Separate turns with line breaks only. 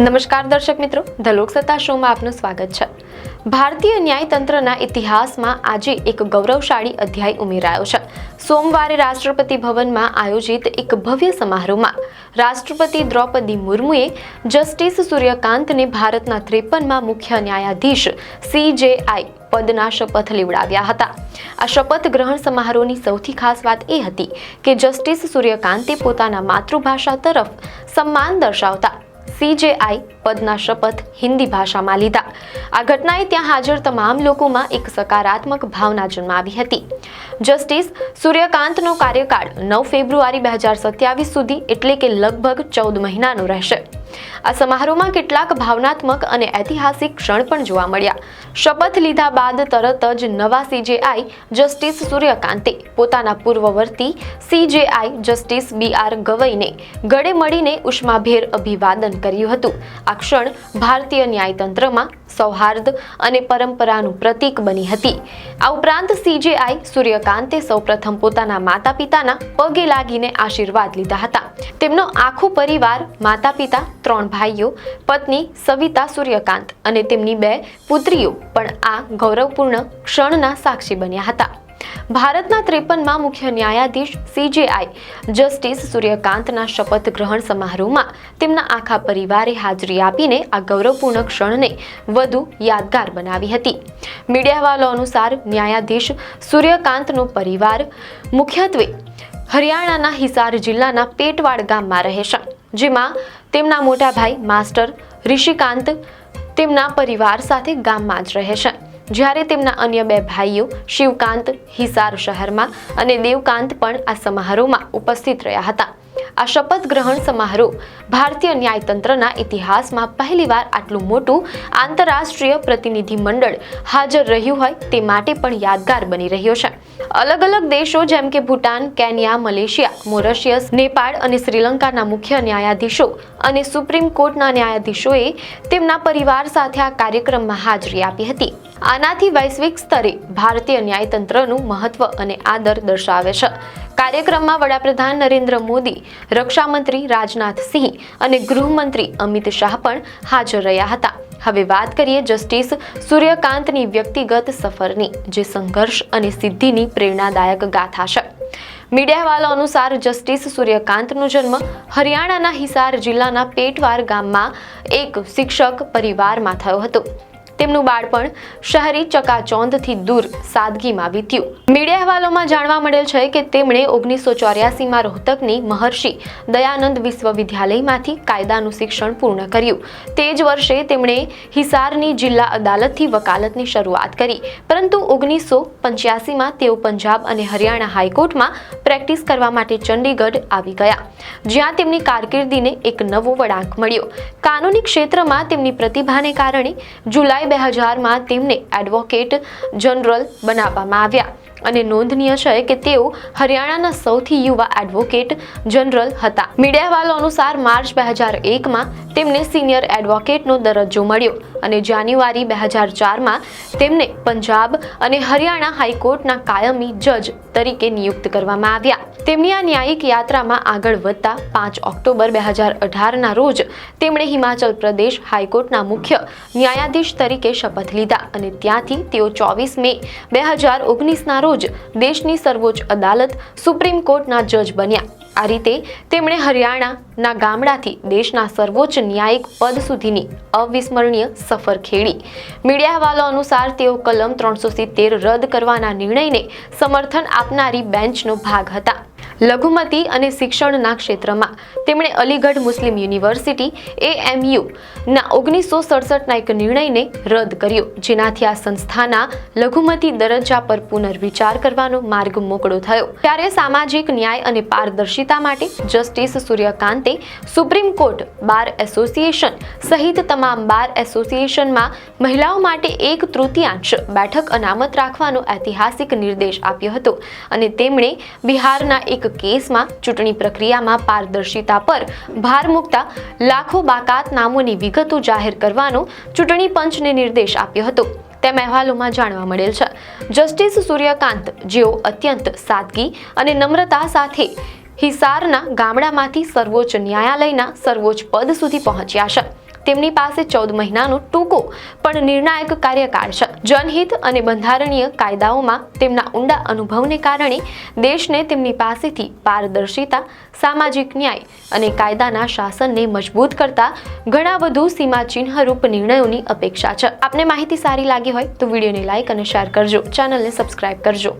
નમસ્કાર દર્શક મિત્રો, ધ લોકસત્તા શોમાં આપનું સ્વાગત છે। ભારતીય ન્યાયતંત્રના ઇતિહાસમાં આજે એક ગૌરવશાળી અધ્યાય ઉમેરાયો છે। સોમવારે રાષ્ટ્રપતિ ભવનમાં આયોજિત એક ભવ્ય સમારોહમાં રાષ્ટ્રપતિ દ્રૌપદી મુર્મુએ જસ્ટિસ સૂર્યકાંતને ભારતના 53મા મુખ્ય ન્યાયાધીશ CJI પદના શપથ લેવડાવ્યા હતા। આ શપથ ગ્રહણ સમારોહની સૌથી ખાસ વાત એ હતી કે જસ્ટિસ સૂર્યકાંતે પોતાના માતૃભાષા તરફ સન્માન દર્શાવતા CJI પદના શપથ હિન્દી ભાષામાં લીધા। આ ઘટનાએ ત્યાં હાજર તમામ લોકોમાં એક સકારાત્મક ભાવના જન્માવી હતી। જસ્ટિસ સૂર્યકાંતનો કાર્યકાળ 9 ફેબ્રુઆરી 2027 સુધી એટલે કે લગભગ 14 મહિનાનો રહેશે। આ સમારોહમાં કેટલાક ભાવનાત્મક અને ઐતિહાસિક ક્ષણ પણ જોવા મળ્યા। શપથ લીધા બાદ તરત જ નવા CJI જસ્ટિસ સૂર્યકાંતે પોતાના પૂર્વવર્તી CJI જસ્ટિસ BR ગવઈને ગળે મળીને ઉષ્માભેર અભિવાદન કર્યું હતું। આ ક્ષણ ભારતીય ન્યાયતંત્રમાં સૌહાર્દ અને પરંપરાનું પ્રતીક બની હતી। આ ઉપરાંત CJI સૂર્યકાંતે સૌપ્રથમ પોતાના માતા પિતાના પગે લાગીને આશીર્વાદ લીધા હતા। તેમનો આખો પરિવાર, માતા પિતા, 3 ભાઈઓ, પત્ની સવિતા સૂર્યકાંત અને તેમની 2 પુત્રીઓ પણ આ ગૌરવપૂર્ણ ક્ષણના સાક્ષી બન્યા હતા। ભારતના 53મા મુખ્ય ન્યાયાધીશ CJI જસ્ટિસ સૂર્યકાંતના શપથ ગ્રહણ સમારોહમાં તેમના આખા પરિવારે હાજરી આપીને આ ગૌરવપૂર્ણ ક્ષણને વધુ યાદગાર બનાવી હતી। મીડિયા અહેવાલો અનુસાર ન્યાયાધીશ સૂર્યકાંતનો પરિવાર મુખ્યત્વે હરિયાણાના હિસાર જિલ્લાના પેટવાડ ગામમાં રહે છે, જેમાં તેમના મોટા ભાઈ માસ્ટર ઋષિકાંત તેમના પરિવાર સાથે ગામમાં જ રહે છે, જ્યારે તેમના અન્ય 2 ભાઈઓ શિવકાંત હિસાર શહેરમાં અને દેવકાંત પણ આ સમારોહમાં ઉપસ્થિત રહ્યા હતા। આ શપથ ગ્રહણ સમારોહ ભારતીય ન્યાયતંત્રના ઇતિહાસમાં પહેલીવાર આટલું મોટું આંતરરાષ્ટ્રીય પ્રતિનિધિ મંડળ હાજર રહ્યું હોય તે માટે પણ યાદગાર બની રહ્યો છે। અલગ અલગ દેશો જેમ કે ભૂટાન, કેન્યા, મલેશિયા, મોરિશિયસ, નેપાળ અને શ્રીલંકાના મુખ્ય ન્યાયાધીશો અને સુપ્રીમ કોર્ટના ન્યાયાધીશોએ તેમના પરિવાર સાથે આ કાર્યક્રમમાં હાજરી આપી હતી। આનાથી વૈશ્વિક સ્તરે ભારતીય ન્યાયતંત્રનું મહત્વ અને આદર દર્શાવે છે। કાર્યક્રમમાં વડાપ્રધાન નરેન્દ્ર મોદી, રક્ષામંત્રી રાજનાથ સિંહ અને ગૃહમંત્રી અમિત શાહ પણ હાજર રહ્યા હતા। હવે વાત કરીએ જસ્ટિસ સૂર્યકાંતની વ્યક્તિગત સફરની, જે સંઘર્ષ અને સિદ્ધિની પ્રેરણાદાયક ગાથા છે। મીડિયા અહેવાલો અનુસાર જસ્ટિસ સૂર્યકાંતનો જન્મ હરિયાણાના હિસાર જિલ્લાના પેટવાર ગામમાં એક શિક્ષક પરિવારમાં થયો હતો। તેમનું બાળપણ શહેરી ચકાચોંધથી દૂર સાદગીમાં વીત્યું। મીડિયા અહેવાલોમાં જાણવા મળેલ છે કે તેમણે 1984માં રોહતકની મહર્ષિ દયાનંદ વિશ્વવિદ્યાલયમાંથી કાયદાનું શિક્ષણ પૂર્ણ કર્યું। તે જ વર્ષે તેમણે હિસારની જિલ્લા અદાલતથી વકાલતની શરૂઆત કરી, પરંતુ 1985માં તેઓ પંજાબ અને હરિયાણા હાઈકોર્ટમાં પ્રેક્ટિસ કરવા માટે ચંડીગઢ આવી ગયા, જ્યાં તેમની કારકિર્દીને એક નવો વળાંક મળ્યો। કાનૂની ક્ષેત્રમાં તેમની પ્રતિભાને કારણે જુલાઈ 2000માં તેમને એડવોકેટ જનરલ બનાવવામાં આવ્યા અને નોંધનીય છે કે તેઓ હરિયાણાના સૌથી યુવા એડવોકેટ જનરલ હતા। મીડિયા અહેવાલો અનુસાર માર્ચ 2001માં તેમને સિનિયર એડવોકેટનો દરજ્જો મળ્યો અને જાન્યુઆરી 2004માં તેમને પંજાબ અને હરિયાણા હાઈકોર્ટના કાયમી જજ તરીકે નિયુક્ત કરવામાં આવ્યા। તેમની આ ન્યાયિક યાત્રામાં આગળ વધતા 5 ઓક્ટોબર 2018ના રોજ તેમણે હિમાચલ પ્રદેશ હાઈકોર્ટના મુખ્ય ન્યાયાધીશ તરીકે શપથ લીધા અને ત્યાંથી તેઓ 24 મે 2019ના રોજ દેશની સર્વોચ્ચ અદાલત સુપ્રીમ કોર્ટના જજ બન્યા। આ રીતે તેમણે હરિયાણાના ગામડાથી દેશના સર્વોચ્ચ ન્યાયિક પદ સુધીની અવિસ્મરણીય સફર ખેડી। મીડિયા અહેવાલો અનુસાર તેઓ કલમ 370 રદ કરવાના નિર્ણયને સમર્થન આપનારી બેન્ચનો ભાગ હતા। લઘુમતી અને શિક્ષણના ક્ષેત્રમાં તેમણે અલીગઢ મુસ્લિમ યુનિવર્સિટી AMU ના 1967ના એક નિર્ણયને રદ કર્યો, જેનાથી આ સંસ્થાના લઘુમતી દરજ્જા પર પુનર્વિચાર કરવાનો માર્ગ મોકળો થયો। ત્યારે સામાજિક ન્યાય અને પારદર્શિતા માટે જસ્ટિસ સૂર્યકાંતે સુપ્રીમ કોર્ટ, બાર એસોસિએશન સહિત તમામ બાર એસોસિએશનમાં મહિલાઓ માટે 1/3 બેઠક અનામત રાખવાનો ઐતિહાસિક નિર્દેશ આપ્યો હતો અને તેમણે બિહારના એક કેસમાં ચૂંટણી પ્રક્રિયામાં પારદર્શિતા પર ભાર મૂકતા લાખો બાકાત નામોની વિગતો જાહેર કરવાનો ચૂંટણી પંચને નિર્દેશ આપ્યો હતો તેમ અહેવાલોમાં જાણવા મળેલ છે। જસ્ટિસ સૂર્યકાંત, જેઓ અત્યંત સાદગી અને નમ્રતા સાથે હિસારના ગામડામાંથી સર્વોચ્ચ ન્યાયાલયના સર્વોચ્ચ પદ સુધી પહોંચ્યા છે. તેમની પાસે 14 મહિનાનો ટૂંકો પણ નિર્ણાયક કાર્યકાળ છે. જનહિત અને બંધારણીય કાયદાઓમાં તેમના ઊંડા અનુભવને કારણે દેશને તેમની પાસેથી પારદર્શિતા, સામાજિક ન્યાય અને કાયદાના શાસનને મજબૂત કરતા ઘણા વધુ સીમાચિહ્નરૂપ નિર્ણયોની અપેક્ષા છે. આપને માહિતી સારી લાગી હોય તો વિડીયોને લાઇક અને શેર કરજો, ચેનલને સબસ્ક્રાઇબ કરજો.